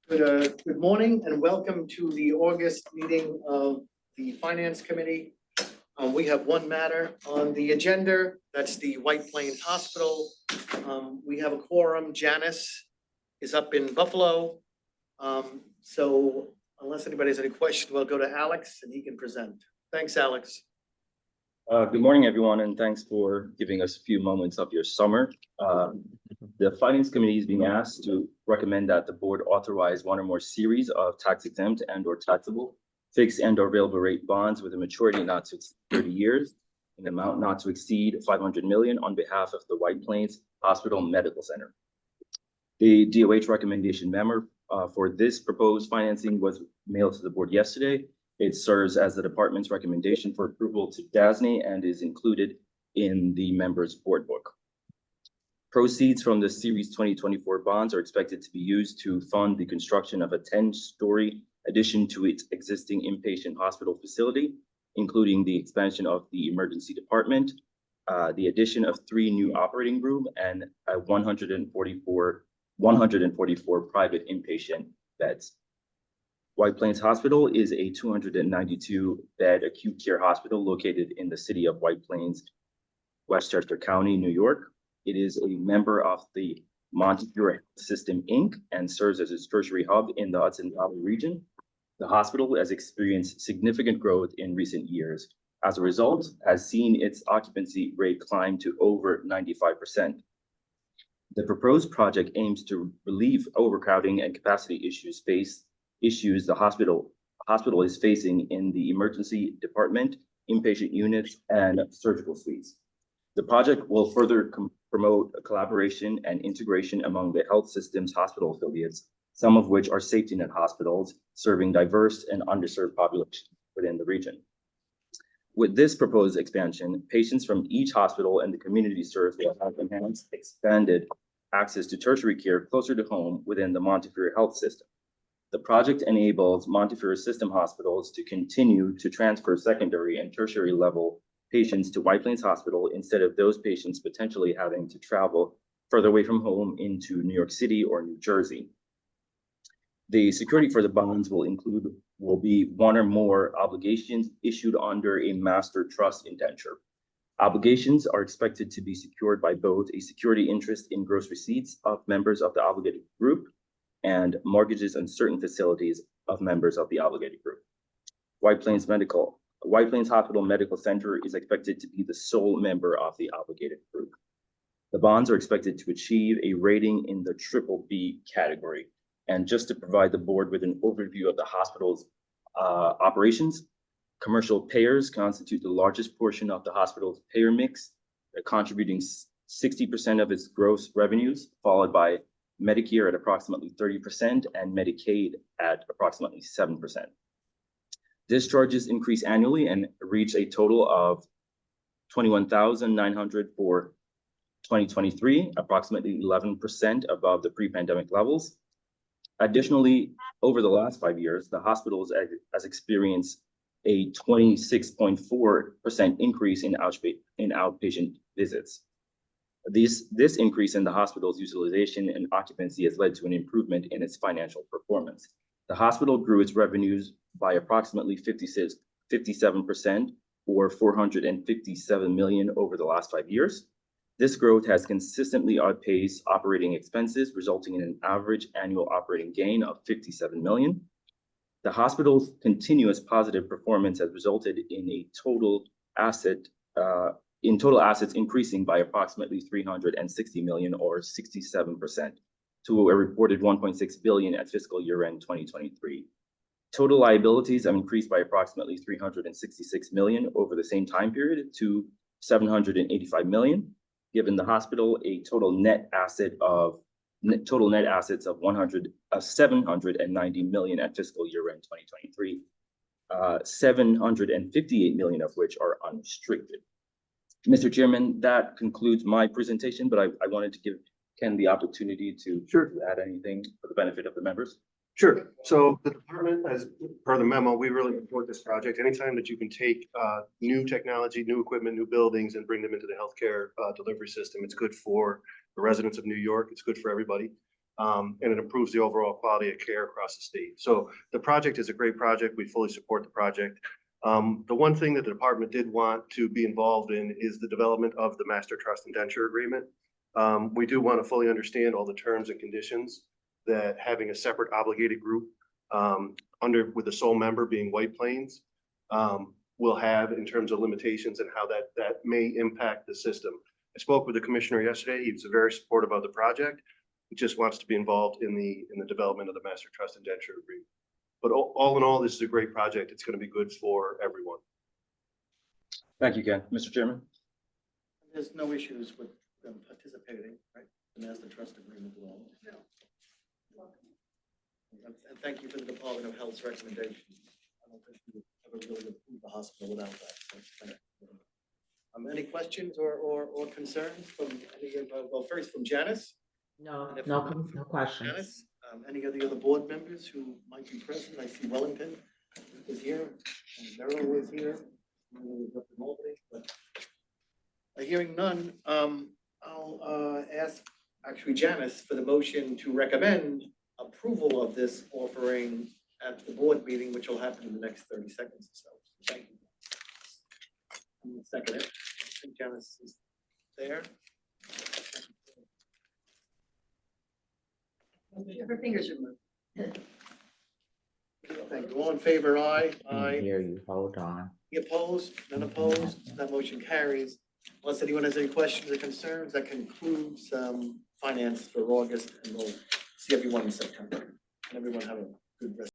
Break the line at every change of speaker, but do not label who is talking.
Good morning and welcome to the August meeting of the Finance Committee. We have one matter on the agenda, that's the White Plains Hospital. We have a quorum. Janice is up in Buffalo. So unless anybody has any questions, we'll go to Alex and he can present. Thanks, Alex.
Good morning, everyone, and thanks for giving us a few moments of your summer. The Finance Committee is being asked to recommend that the board authorize one or more series of tax-exempt and/or taxable, fixed and/or variable rate bonds with a maturity not to exceed 30 years, an amount not to exceed $500 million on behalf of the White Plains Hospital Medical Center. The DOH recommendation memo for this proposed financing was mailed to the board yesterday. It serves as the department's recommendation for approval to DASNY and is included in the members' board book. Proceeds from the Series 2024 bonds are expected to be used to fund the construction of a 10-story addition to its existing inpatient hospital facility, including the expansion of the emergency department, the addition of 3 new operating rooms, and 144 private inpatient beds. White Plains Hospital is a 292-bed acute care hospital located in the city of White Plains, Westchester County, New York. It is a member of the Montefiore System, Inc., and serves as its tertiary hub in the Hudson Valley region. The hospital has experienced significant growth in recent years. As a result, has seen its occupancy rate climb to over 95%. The proposed project aims to relieve overcrowding and capacity issues the hospital is facing in the emergency department, inpatient units, and surgical suites. The project will further promote a collaboration and integration among the health system's hospital affiliates, some of which are safety net hospitals serving diverse and underserved populations within the region. With this proposed expansion, patients from each hospital and the community served will have enhanced, expanded access to tertiary care closer to home within the Montefiore health system. The project enables Montefiore system hospitals to continue to transfer secondary and tertiary level patients to White Plains Hospital instead of those patients potentially having to travel further away from home into New York City or New Jersey. The security for the bonds will be one or more obligations issued under a master trust indenture. Obligations are expected to be secured by both a security interest in gross receipts of members of the obligated group and mortgages on certain facilities of members of the obligated group. White Plains Hospital Medical Center is expected to be the sole member of the obligated group. The bonds are expected to achieve a rating in the BBB category. And just to provide the board with an overview of the hospital's operations, commercial payers constitute the largest portion of the hospital's payer mix, contributing 60% of its gross revenues, followed by Medicare at approximately 30% and Medicaid at approximately 7%. Discharges increase annually and reach a total of 21,900 for 2023, approximately 11% above the pre-pandemic levels. Additionally, over the last 5 years, the hospital has experienced a 26.4% increase in outpatient visits. This increase in the hospital's utilization and occupancy has led to an improvement in its financial performance. The hospital grew its revenues by approximately 57% or $457 million over the last 5 years. This growth has consistently outpaced operating expenses, resulting in an average annual operating gain of $57 million. The hospital's continuous positive performance has resulted in total assets increasing by approximately $360 million or 67% to a reported $1.6 billion at fiscal year end 2023. Total liabilities have increased by approximately $366 million over the same time period to $785 million, giving the hospital a total net assets of $790 million at fiscal year end 2023, $758 million of which are unrestricted. Mr. Chairman, that concludes my presentation, but I wanted to give Ken the opportunity to add anything for the benefit of the members.
Sure. So the department, as per the memo, we really support this project. Anytime that you can take new technology, new equipment, new buildings, and bring them into the healthcare delivery system, it's good for the residents of New York. It's good for everybody. And it improves the overall quality of care across the state. So the project is a great project. We fully support the project. The one thing that the department did want to be involved in is the development of the master trust indenture agreement. We do want to fully understand all the terms and conditions that having a separate obligated group with the sole member being White Plains will have in terms of limitations and how that may impact the system. I spoke with the commissioner yesterday. He was very supportive of the project. He just wants to be involved in the development of the master trust indenture agreement. But all in all, this is a great project. It's going to be good for everyone.
Thank you, Ken. Mr. Chairman?
There's no issues with them participating, right? The master trust agreement at all. No. And thank you for the Department of Health's recommendation. I don't think we would ever really approve the hospital without that. So thank you. Any questions or concerns from any of, well, first from Janice?
No,
And if
no,
not,
no questions.
Janice, any of the other board members who might be present? I see Wellington is here, and Merrill is here. But hearing none, I'll ask actually Janice for the motion to recommend approval of this offering at the board meeting, which will happen in the next 30 seconds or so. Thank you. Second, I think Janice is there.
Her fingers are moving.
Thank you. All in favor, aye.
I hear you, hold on.
Any opposed? None opposed? That motion carries. Unless anyone has any questions or concerns, that concludes finance for August, and we'll see everyone in September. And everyone have a good rest.